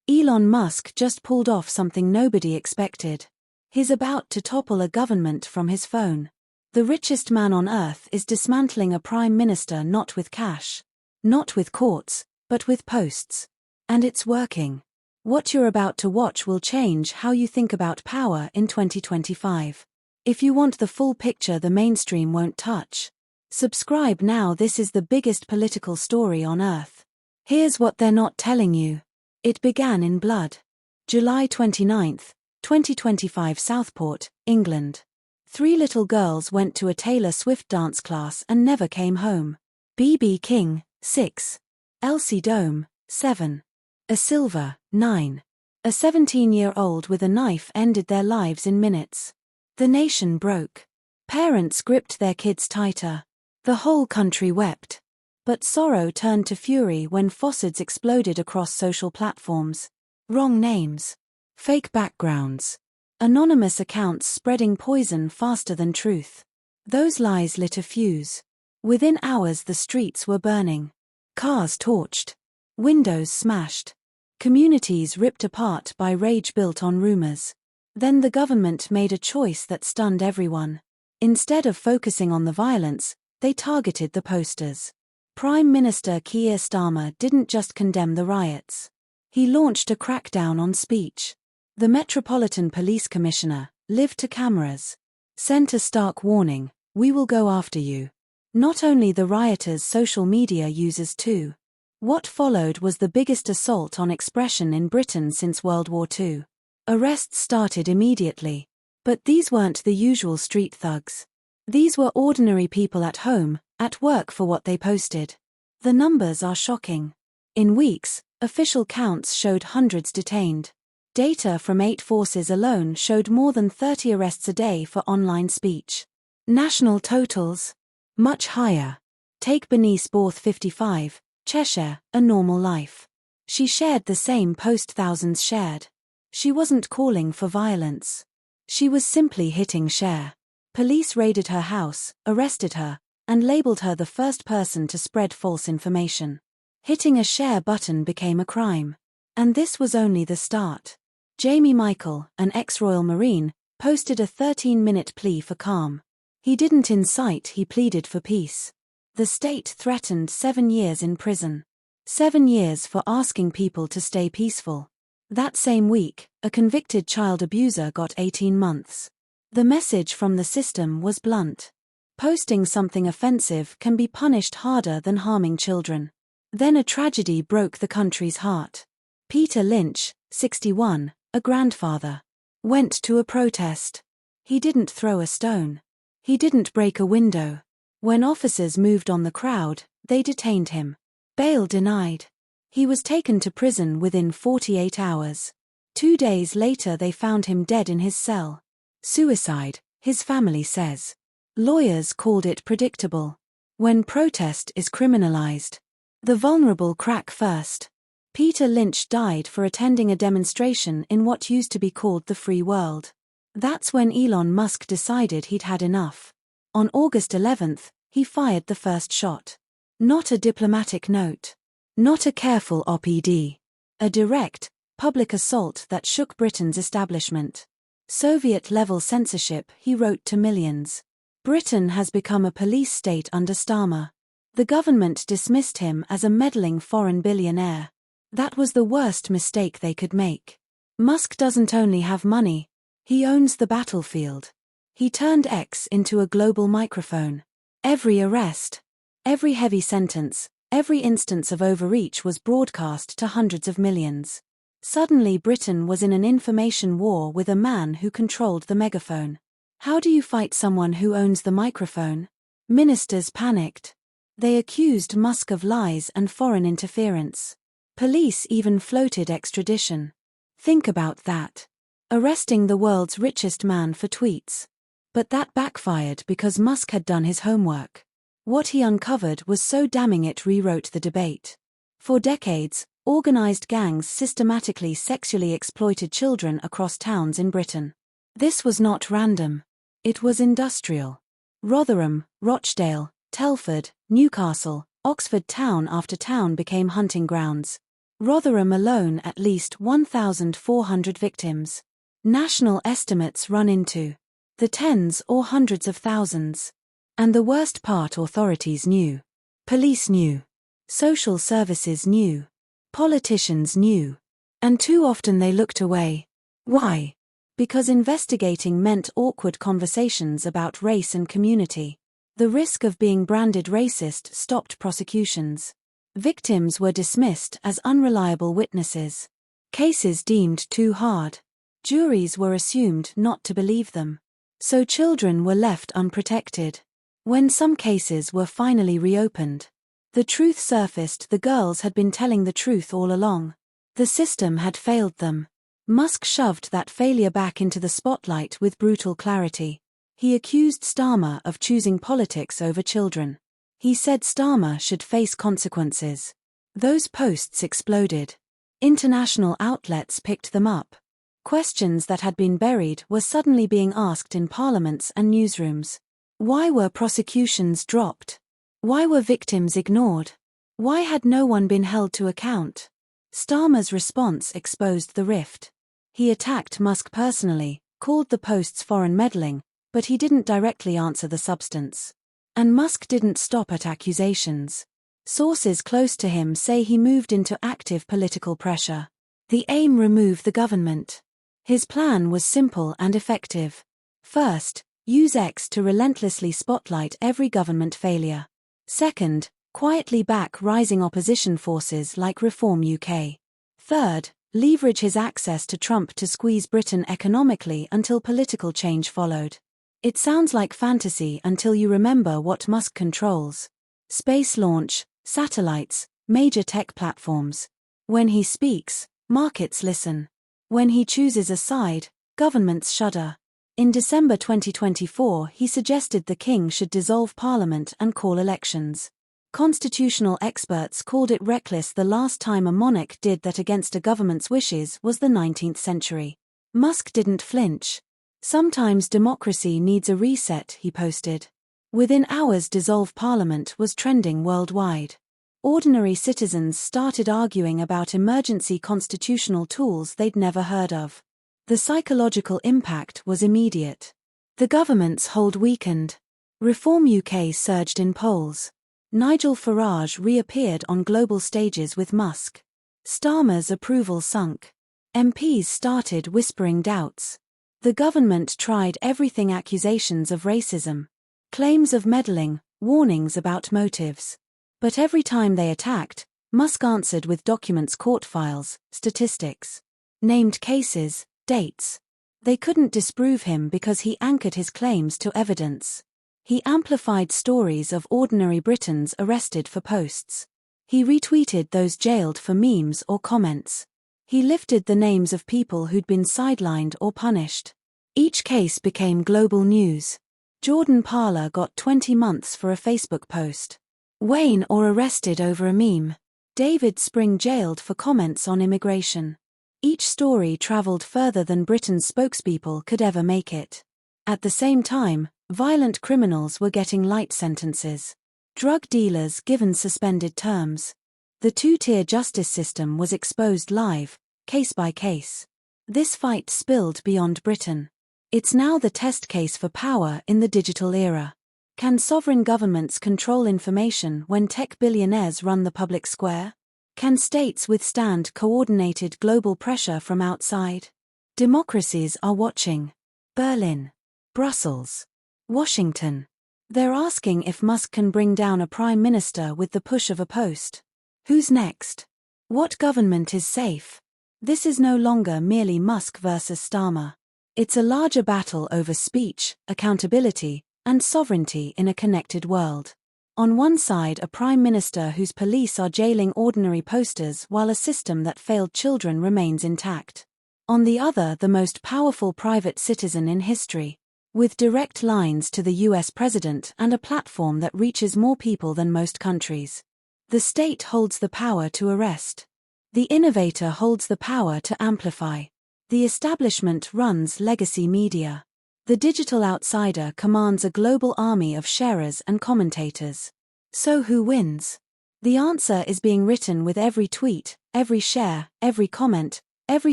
Elon Musk just pulled off something nobody expected. He's about to topple a government from his phone. The richest man on earth is dismantling a prime minister not with cash, not with courts, but with posts. And it's working. What you're about to watch will change how you think about power in 2025. If you want the full picture the mainstream won't touch, subscribe now. This is the biggest political story on earth. Here's what they're not telling you. It began in blood. July 29, 2025, Southport, England. 3 little girls went to a Taylor Swift dance class and never came home. B.B. King, 6. Elsie Dome, 7. A Silver, 9. A 17-year-old with a knife ended their lives in minutes. The nation broke. Parents gripped their kids tighter. The whole country wept. But sorrow turned to fury when falsehoods exploded across social platforms. Wrong names. Fake backgrounds. Anonymous accounts spreading poison faster than truth. Those lies lit a fuse. Within hours the streets were burning. Cars torched. Windows smashed. Communities ripped apart by rage built on rumors. Then the government made a choice that stunned everyone. Instead of focusing on the violence, they targeted the posters. Prime Minister Keir Starmer didn't just condemn the riots. He launched a crackdown on speech. The Metropolitan Police Commissioner, live to cameras, sent a stark warning, "We will go after you." Not only the rioters, social media users too. What followed was the biggest assault on expression in Britain since World War II. Arrests started immediately. But these weren't the usual street thugs. These were ordinary people at home, at work for what they posted. The numbers are shocking. In weeks, official counts showed hundreds detained. Data from 8 forces alone showed more than 30 arrests a day for online speech. National totals? Much higher. Take Bernice Borth, 55, Cheshire, A Normal Life. She shared the same post thousands shared. She wasn't calling for violence. She was simply hitting share. Police raided her house, arrested her, and labeled her the first person to spread false information. Hitting a share button became a crime. And this was only the start. Jamie Michael, an ex-Royal Marine, posted a 13-minute plea for calm. He didn't incite, he pleaded for peace. The state threatened 7 years in prison. 7 years for asking people to stay peaceful. That same week, a convicted child abuser got 18 months. The message from the system was blunt. Posting something offensive can be punished harder than harming children. Then a tragedy broke the country's heart. Peter Lynch, 61, a grandfather, went to a protest. He didn't throw a stone. He didn't break a window. When officers moved on the crowd, they detained him. Bail denied. He was taken to prison within 48 hours. 2 days later they found him dead in his cell. Suicide, his family says. Lawyers called it predictable. When protest is criminalized, the vulnerable crack first. Peter Lynch died for attending a demonstration in what used to be called the free world. That's when Elon Musk decided he'd had enough. On August 11th, he fired the first shot. Not a diplomatic note. Not a careful op-ed. A direct, public assault that shook Britain's establishment. Soviet-level censorship, he wrote to millions. Britain has become a police state under Starmer. The government dismissed him as a meddling foreign billionaire. That was the worst mistake they could make. Musk doesn't only have money, he owns the battlefield. He turned X into a global microphone. Every arrest, every heavy sentence, every instance of overreach was broadcast to hundreds of millions. Suddenly Britain was in an information war with a man who controlled the megaphone. How do you fight someone who owns the microphone? Ministers panicked. They accused Musk of lies and foreign interference. Police even floated extradition. Think about that. Arresting the world's richest man for tweets. But that backfired because Musk had done his homework. What he uncovered was so damning it rewrote the debate. For decades, organized gangs systematically sexually exploited children across towns in Britain. This was not random. It was industrial. Rotherham, Rochdale, Telford, Newcastle, Oxford, town after town became hunting grounds. Rotherham alone at least 1,400 victims. National estimates run into the tens or hundreds of thousands. And the worst part, authorities knew. Police knew. Social services knew. Politicians knew. And too often they looked away. Why? Because investigating meant awkward conversations about race and community. The risk of being branded racist stopped prosecutions. Victims were dismissed as unreliable witnesses. Cases deemed too hard. Juries were assumed not to believe them. So children were left unprotected. When some cases were finally reopened, the truth surfaced: the girls had been telling the truth all along. The system had failed them. Musk shoved that failure back into the spotlight with brutal clarity. He accused Starmer of choosing politics over children. He said Starmer should face consequences. Those posts exploded. International outlets picked them up. Questions that had been buried were suddenly being asked in parliaments and newsrooms. Why were prosecutions dropped? Why were victims ignored? Why had no one been held to account? Starmer's response exposed the rift. He attacked Musk personally, called the posts foreign meddling, but he didn't directly answer the substance. And Musk didn't stop at accusations. Sources close to him say he moved into active political pressure. The aim: remove the government. His plan was simple and effective. First, use X to relentlessly spotlight every government failure. Second, quietly back rising opposition forces like Reform UK. Third, leverage his access to Trump to squeeze Britain economically until political change followed. It sounds like fantasy until you remember what Musk controls. Space launch, satellites, major tech platforms. When he speaks, markets listen. When he chooses a side, governments shudder. In December 2024, he suggested the king should dissolve parliament and call elections. Constitutional experts called it reckless. The last time a monarch did that against a government's wishes was the 19th century. Musk didn't flinch. Sometimes democracy needs a reset, he posted. Within hours, dissolve parliament was trending worldwide. Ordinary citizens started arguing about emergency constitutional tools they'd never heard of. The psychological impact was immediate. The government's hold weakened. Reform UK surged in polls. Nigel Farage reappeared on global stages with Musk. Starmer's approval sunk. MPs started whispering doubts. The government tried everything: accusations of racism, claims of meddling, warnings about motives. But every time they attacked, Musk answered with documents, court files, statistics, named cases, dates. They couldn't disprove him because he anchored his claims to evidence. He amplified stories of ordinary Britons arrested for posts. He retweeted those jailed for memes or comments. He lifted the names of people who'd been sidelined or punished. Each case became global news. Jordan Parler got 20 months for a Facebook post. Wayne Orr arrested over a meme. David Spring jailed for comments on immigration. Each story traveled further than Britain's spokespeople could ever make it. At the same time, violent criminals were getting light sentences. Drug dealers given suspended terms. The two-tier justice system was exposed live, case by case. This fight spilled beyond Britain. It's now the test case for power in the digital era. Can sovereign governments control information when tech billionaires run the public square? Can states withstand coordinated global pressure from outside? Democracies are watching. Berlin, Brussels, Washington. They're asking if Musk can bring down a prime minister with the push of a post. Who's next? What government is safe? This is no longer merely Musk versus Starmer. It's a larger battle over speech, accountability, and sovereignty in a connected world. On one side, a prime minister whose police are jailing ordinary posters while a system that failed children remains intact. On the other, the most powerful private citizen in history, with direct lines to the US president and a platform that reaches more people than most countries. The state holds the power to arrest. The innovator holds the power to amplify. The establishment runs legacy media. The digital outsider commands a global army of sharers and commentators. So who wins? The answer is being written with every tweet, every share, every comment, every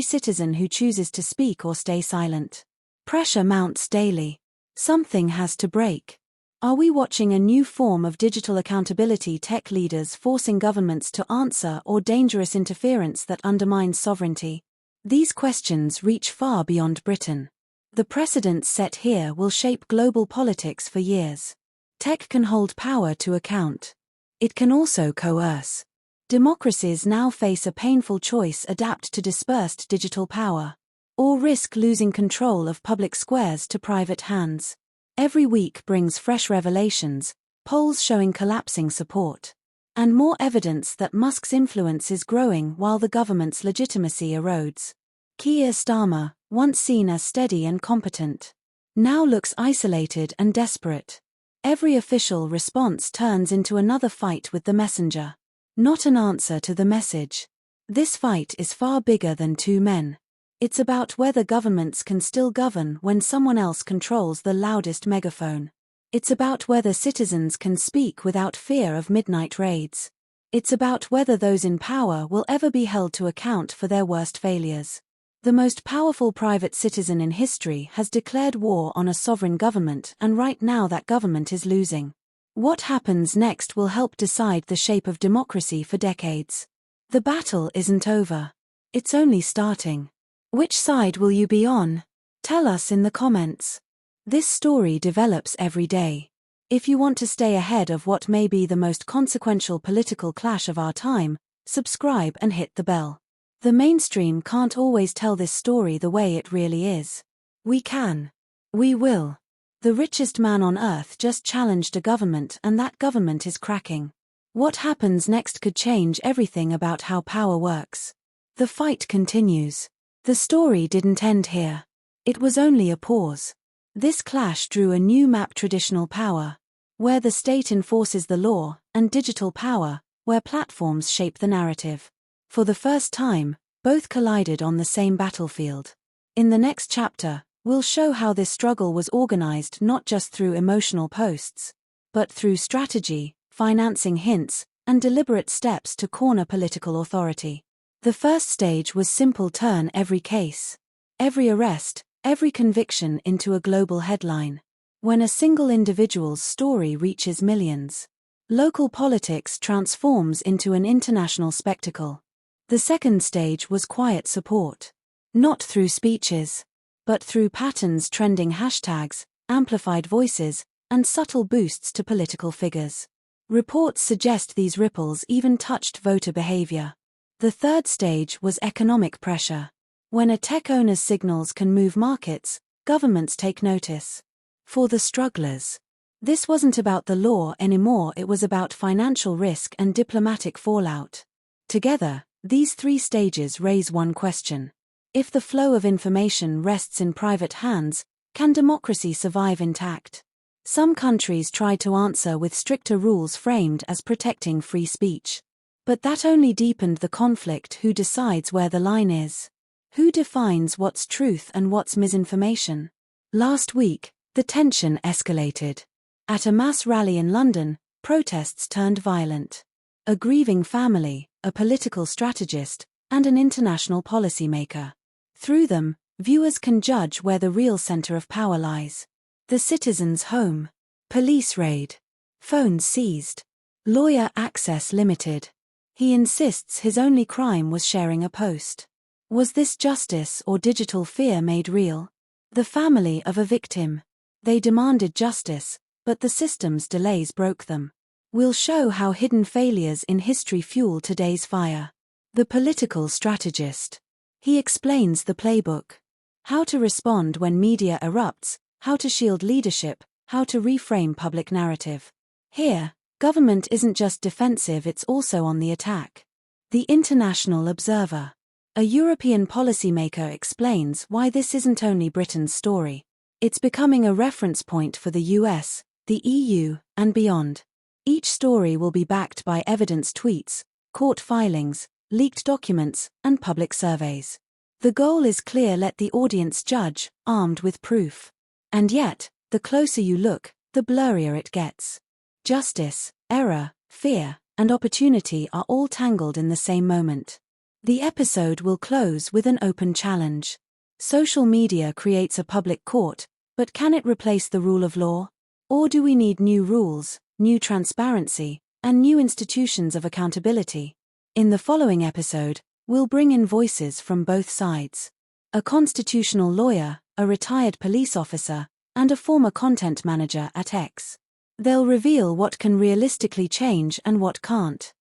citizen who chooses to speak or stay silent. Pressure mounts daily. Something has to break. Are we watching a new form of digital accountability, tech leaders forcing governments to answer, or dangerous interference that undermines sovereignty? These questions reach far beyond Britain. The precedents set here will shape global politics for years. Tech can hold power to account. It can also coerce. Democracies now face a painful choice: adapt to dispersed digital power, or risk losing control of public squares to private hands. Every week brings fresh revelations, polls showing collapsing support, and more evidence that Musk's influence is growing while the government's legitimacy erodes. Keir Starmer, once seen as steady and competent, now looks isolated and desperate. Every official response turns into another fight with the messenger, not an answer to the message. This fight is far bigger than two men. It's about whether governments can still govern when someone else controls the loudest megaphone. It's about whether citizens can speak without fear of midnight raids. It's about whether those in power will ever be held to account for their worst failures. The most powerful private citizen in history has declared war on a sovereign government, and right now that government is losing. What happens next will help decide the shape of democracy for decades. The battle isn't over. It's only starting. Which side will you be on? Tell us in the comments. This story develops every day. If you want to stay ahead of what may be the most consequential political clash of our time, subscribe and hit the bell. The mainstream can't always tell this story the way it really is. We can. We will. The richest man on earth just challenged a government, and that government is cracking. What happens next could change everything about how power works. The fight continues. The story didn't end here. It was only a pause. This clash drew a new map: traditional power, where the state enforces the law, and digital power, where platforms shape the narrative. For the first time, both collided on the same battlefield. In the next chapter, we'll show how this struggle was organized not just through emotional posts, but through strategy, financing hints, and deliberate steps to corner political authority. The first stage was simple: turn every case, every arrest, every conviction into a global headline. When a single individual's story reaches millions, local politics transforms into an international spectacle. The second stage was quiet support. Not through speeches, but through patterns: trending hashtags, amplified voices, and subtle boosts to political figures. Reports suggest these ripples even touched voter behavior. The third stage was economic pressure. When a tech owner's signals can move markets, governments take notice. For the strugglers, this wasn't about the law anymore, it was about financial risk and diplomatic fallout. Together, these three stages raise one question. If the flow of information rests in private hands, can democracy survive intact? Some countries tried to answer with stricter rules framed as protecting free speech. But that only deepened the conflict. Who decides where the line is? Who defines what's truth and what's misinformation? Last week, the tension escalated. At a mass rally in London, protests turned violent. A grieving family, a political strategist, and an international policymaker. Through them, viewers can judge where the real center of power lies. The citizen's home. Police raid. Phones seized. Lawyer access limited. He insists his only crime was sharing a post. Was this justice or digital fear made real? The family of a victim. They demanded justice, but the system's delays broke them. We'll show how hidden failures in history fuel today's fire. The political strategist. He explains the playbook. How to respond when media erupts, how to shield leadership, how to reframe public narrative. Here, government isn't just defensive, it's also on the attack. The International Observer. A European policymaker explains why this isn't only Britain's story. It's becoming a reference point for the US, the EU, and beyond. Each story will be backed by evidence: tweets, court filings, leaked documents, and public surveys. The goal is clear: let the audience judge, armed with proof. And yet, the closer you look, the blurrier it gets. Justice, error, fear, and opportunity are all tangled in the same moment. The episode will close with an open challenge. Social media creates a public court, but can it replace the rule of law? Or do we need new rules, new transparency, and new institutions of accountability? In the following episode, we'll bring in voices from both sides. A constitutional lawyer, a retired police officer, and a former content manager at X. They'll reveal what can realistically change and what can't.